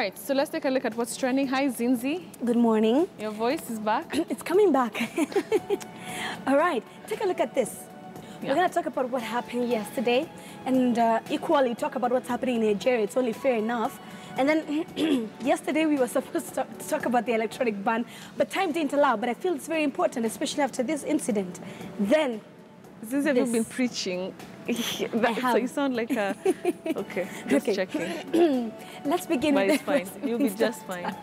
right, so let's take a look at what's trending. Hi, Zinzi. Good morning. Your voice is back. It's coming back. All right, take a look at this. Yeah. We're going to talk about what happened yesterday and equally talk about what's happening in Nigeria. It's only fair enough. And then yesterday we were supposed to talk about the electronic ban, but time didn't allow. But I feel it's very important, especially after this incident. Then, Since you've been preaching, so you sound like a... Okay, just checking. Let's begin but with it's fine. You'll be just fine.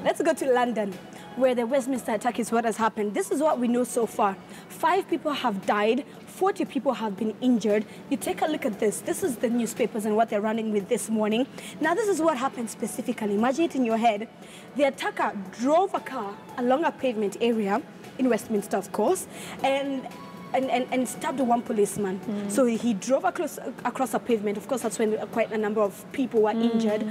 Let's go to London, where the Westminster attack is what has happened. This is what we know so far. 5 people have died, 40 people have been injured. You take a look at this. This is the newspapers and what they're running with this morning. Now, this is what happened specifically. Imagine it in your head. The attacker drove a car along a pavement area in Westminster, of course, and stabbed one policeman. So he drove across a pavement. Of course, that's when quite a number of people were injured.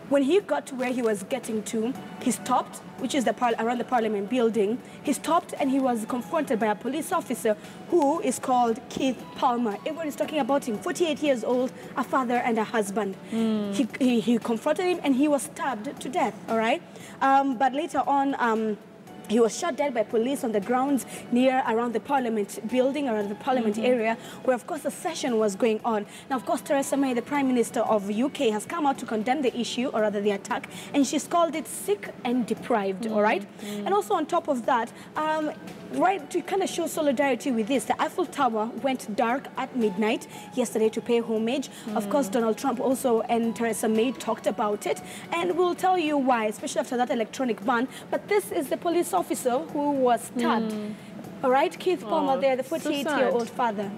When he got to where he was getting to, he stopped, which is around the Parliament building. He stopped and he was confronted by a police officer who is called Keith Palmer. Everybody's talking about him, 48 years old, a father and a husband. He confronted him and he was stabbed to death, all right? But later on, he was shot dead by police on the grounds around the Parliament building, around the Parliament area, where, of course, the session was going on. Now, of course, Theresa May, the Prime Minister of the UK, has come out to condemn the issue, or rather the attack, and she's called it sick and deprived, all right? And also on top of that, right, to kind of show solidarity with this, the Eiffel Tower went dark at midnight yesterday to pay homage. Of course, Donald Trump also and Theresa May talked about it, and we'll tell you why, especially after that electronic ban. But this is the police officer who was stabbed. All right, Keith Palmer there, the 48-year-old father.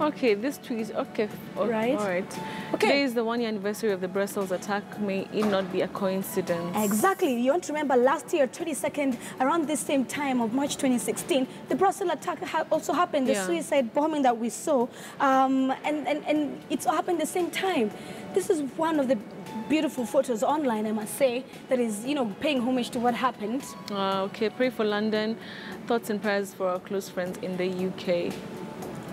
Okay, this tweet, okay. Right. All right. Okay. Today is the 1-year anniversary of the Brussels attack. May it not be a coincidence. Exactly. You want to remember last year, 22nd, around this same time of March 2016, the Brussels attack also happened, the suicide bombing that we saw, and it's happened the same time. This is one of the beautiful photos online, I must say, that is, you know, paying homage to what happened. Okay, pray for London. Thoughts and prayers for our close friends in the UK.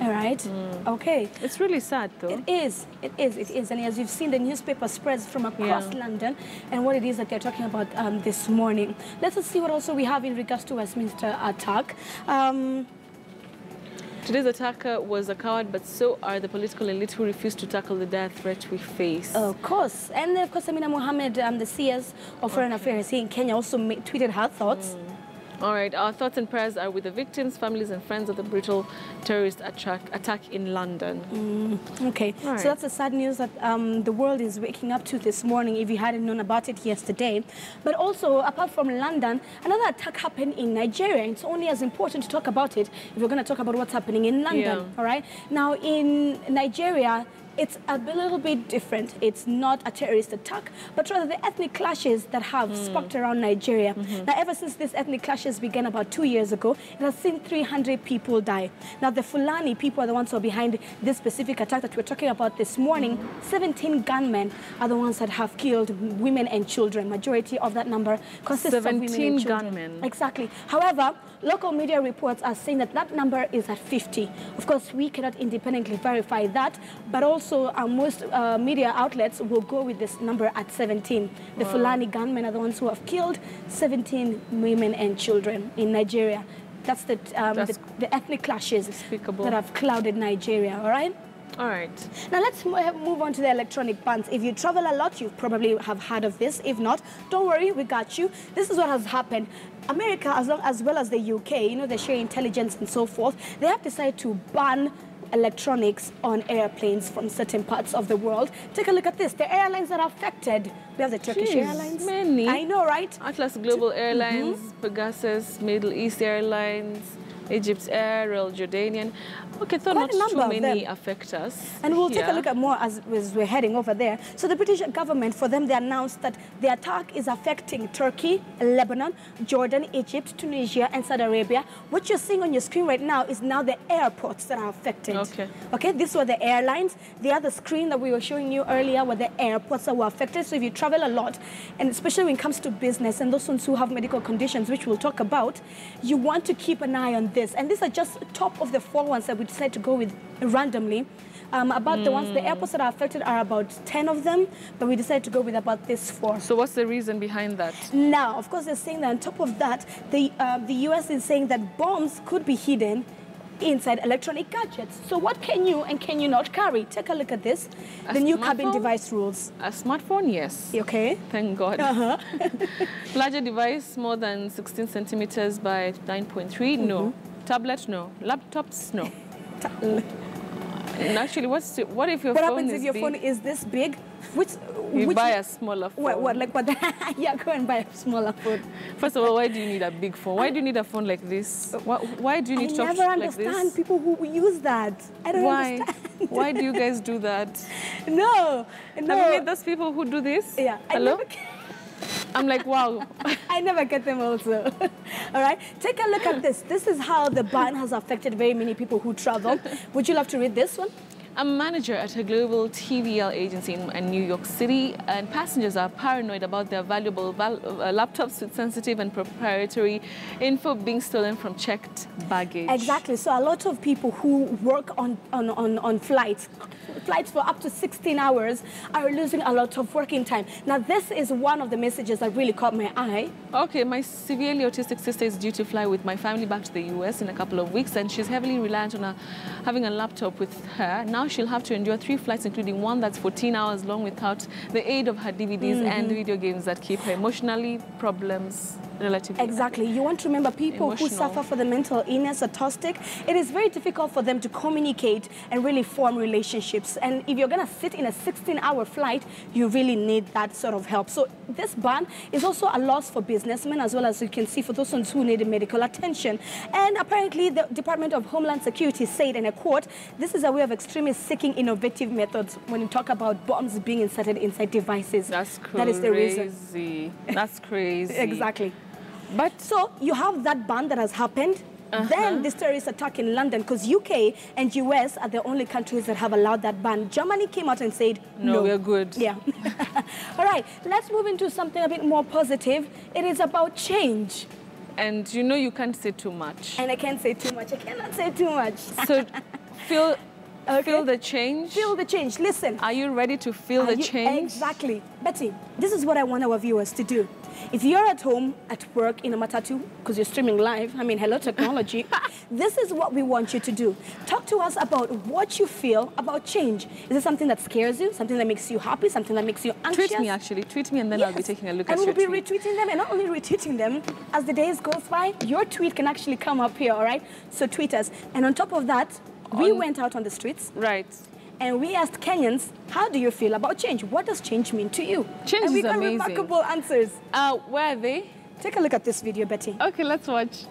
All right. Okay. It's really sad, though. It is. And as you've seen, the newspaper spreads from across London and what it is that they're talking about this morning. Let's see what also we have in regards to Westminster attack. Today's attacker was a coward, but so are the political elite who refuse to tackle the dire threat we face. Of course. And of course, Amina Mohammed, the CS of Foreign Affairs here in Kenya, also tweeted her thoughts. All right, our thoughts and prayers are with the victims, families and friends of the brutal terrorist attack in London. Okay, right. So that's the sad news that the world is waking up to this morning, if you hadn't known about it yesterday. But also, apart from London, another attack happened in Nigeria. It's only as important to talk about it if we're going to talk about what's happening in London, all right? Now, in Nigeria, it's a little bit different. It's not a terrorist attack, but rather the ethnic clashes that have sparked around Nigeria. Now, ever since these ethnic clashes began about 2 years ago, it has seen 300 people die. Now, the Fulani people are the ones who are behind this specific attack that we're talking about this morning. 17 gunmen are the ones that have killed women and children. Majority of that number consists of women and children. 17 gunmen. Exactly. However, local media reports are saying that that number is at 50. Of course, we cannot independently verify that, but also most media outlets will go with this number at 17. The Fulani gunmen are the ones who have killed 17 women and children in Nigeria. That's the ethnic clashes that have clouded Nigeria, all right? All right. Now let's move on to the electronic bans. If you travel a lot, you probably have heard of this. If not, don't worry, we got you. This is what has happened. America, as well as the UK, you know, they share intelligence and so forth. They have decided to ban electronics on airplanes from certain parts of the world. Take a look at this. The airlines that are affected. We have the Turkish Airlines. Many. I know, right? Atlas Global Airlines, Pegasus, Middle East Airlines, Egypt's Air, Royal Jordanian. Okay, so not too many affect us. And we'll take a look at more as we're heading over there. So the British government, for them, they announced that the attack is affecting Turkey, Lebanon, Jordan, Egypt, Tunisia, and Saudi Arabia. What you're seeing on your screen right now is now the airports that are affected. Okay, these were the airlines. The other screen that we were showing you earlier were the airports that were affected. So if you travel a lot, and especially when it comes to business and those ones who have medical conditions, which we'll talk about, you want to keep an eye on this. And these are just top of the 4 ones that we decided to go with randomly. About the ones, the airports that are affected are about 10 of them, but we decided to go with about this 4. So what's the reason behind that? Now, of course, they're saying that on top of that, the US is saying that bombs could be hidden inside electronic gadgets. So what can you and can you not carry? Take a look at this. The new cabin device rules. A smartphone, yes. Okay. Thank God. Larger device, more than 16 centimeters by 9.3, no. Tablet, no. Laptops, no. And actually, what if your phone is big? What happens if your phone is this big? You buy a smaller phone. What? Yeah, go and buy a smaller phone. First of all, why do you need a big phone? Why do you need a phone like this? Why do you need to talk like this? I never understand people who use that. I don't understand. Why do you guys do that? No. Have you met those people who do this? Yeah. Hello? I'm like, wow. I never get them also. All right, take a look at this. This is how the ban has affected very many people who travel. Would you love to read this one? I'm a manager at a global TVL agency in New York City, and passengers are paranoid about their valuable laptops with sensitive and proprietary info being stolen from checked baggage. Exactly. So a lot of people who work on flights for up to 16 hours are losing a lot of working time. Now, this is one of the messages that really caught my eye. Okay, my severely autistic sister is due to fly with my family back to the US in a couple of weeks, and she's heavily reliant on having a laptop with her. Now she'll have to endure 3 flights, including one that's 14 hours long, without the aid of her DVDs and video games that keep her emotionally problems relatively. Exactly. You want to remember people who suffer for the mental illness, autistic, it is very difficult for them to communicate and really form relationships. And if you're going to sit in a 16-hour flight, you really need that sort of help. So this ban is also a loss for businessmen, as well as you can see for those ones who need medical attention. And apparently the Department of Homeland Security said, and I quote, "This is a way of extremists seeking innovative methods when you talk about bombs being inserted inside devices." That's crazy. That is the reason. That's crazy. Exactly. But so you have that ban that has happened. Then this terrorist attack in London, because UK and US are the only countries that have allowed that ban. Germany came out and said, no, we're good. Yeah. All right, let's move into something a bit more positive. It is about change. And you know you can't say too much. And I can't say too much. I cannot say too much. So feel the change. Feel the change. Listen. Are you ready to feel the change? Exactly. Betty, this is what I want our viewers to do. If you're at home, at work, in a matatu, because you're streaming live, I mean, hello technology, this is what we want you to do. Talk to us about what you feel about change. Is it something that scares you, something that makes you happy, something that makes you anxious? Tweet me, actually. Tweet me, and then I'll be taking a look at your tweet. And we'll be retweeting them, and not only retweeting them, as the days goes by, your tweet can actually come up here, all right? So tweet us. And on top of that, we went out on the streets. Right. And we asked Kenyans, how do you feel about change? What does change mean to you? Change is amazing. And we got remarkable answers. Where are they? Take a look at this video, Betty. Okay, let's watch.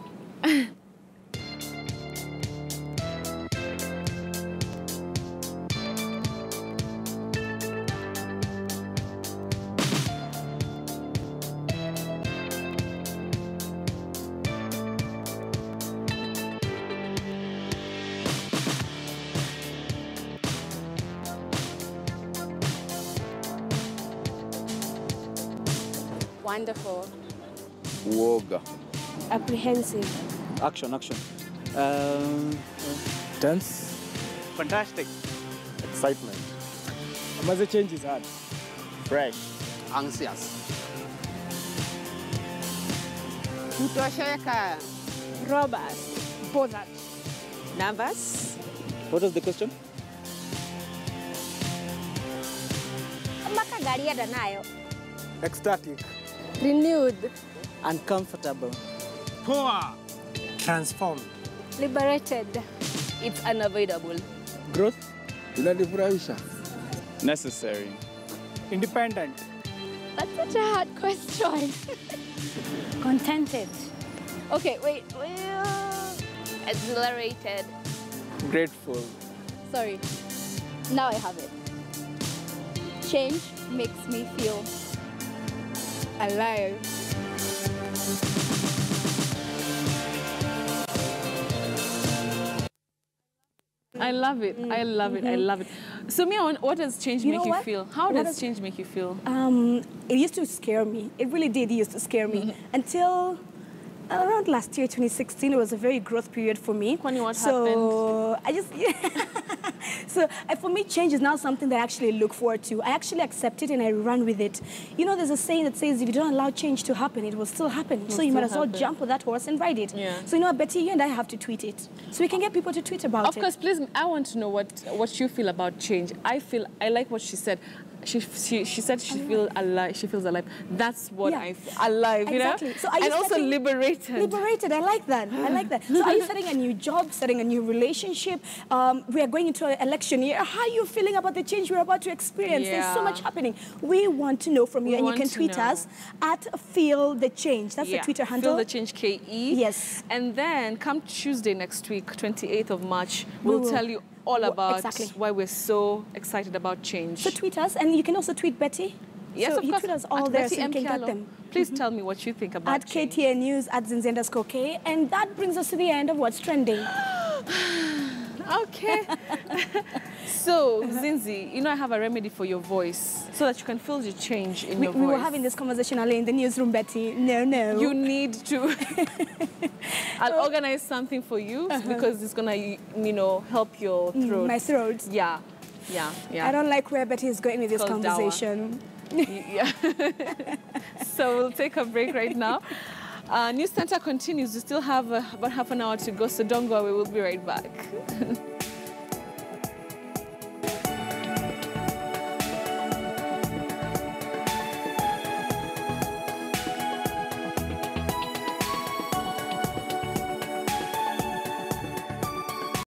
Wonderful. Woga. Apprehensive. Action. Tense. Fantastic. Excitement. The change is hard. Fresh. Anxious. Kutosheka. Robust. Bothered. Nervous. What was the question? Ecstatic. Renewed. Uncomfortable. Poor. Transformed. Liberated. It's unavoidable. Growth. Inanifurahisha. Necessary. Independent. That's such a hard question. Contented. Okay, wait. Exhilarated. Grateful. Sorry. Now I have it. Change makes me feel alive. I love it. I love it. I love it. So, Mia, what does change make you feel? How does change make you feel? It used to scare me. It really did used to scare me until around last year, 2016. It was a very growth period for me. What happened? I just So for me, change is now something that I actually look forward to. I actually accept it and I run with it. You know, there's a saying that says if you don't allow change to happen, it will still happen. So you might as well jump on that horse and ride it. Yeah. So you know, Betty, you and I have to tweet it. So we can get people to tweet about it. Of course, please, I want to know what you feel about change. I like what she said. She said she feels alive. She feels alive. That's what I feel. Alive, exactly. You know? So are you and also liberated. Liberated. I like that. I like that. So are you starting a new job, starting a new relationship? We are going into an election year. How are you feeling about the change we're about to experience? Yeah. There's so much happening. We want to know from you, and you can tweet us at Feel the Change. That's the Twitter handle. Feel the Change KE. Yes. And then come Tuesday next week, 28th of March, we'll tell you all about why we're so excited about change. So tweet us, and you can also tweet Betty. Yes, so of you course. tweet us all at there Betty so you can get them. Please tell me what you think about at change. KTN News, at @Zinzi_K. And that brings us to the end of What's Trending. Okay. So, Zinzi, you know I have a remedy for your voice so that you can feel the change in your voice. We were having this conversation earlier in the newsroom, Betty. No. You need to... I'll organize something for you because it's going to, you know, help your throat. My throat. Yeah. I don't like where Betty is going with this conversation. Yeah. So we'll take a break right now. News Center continues. We still have about half an hour to go, so don't go away. We'll be right back.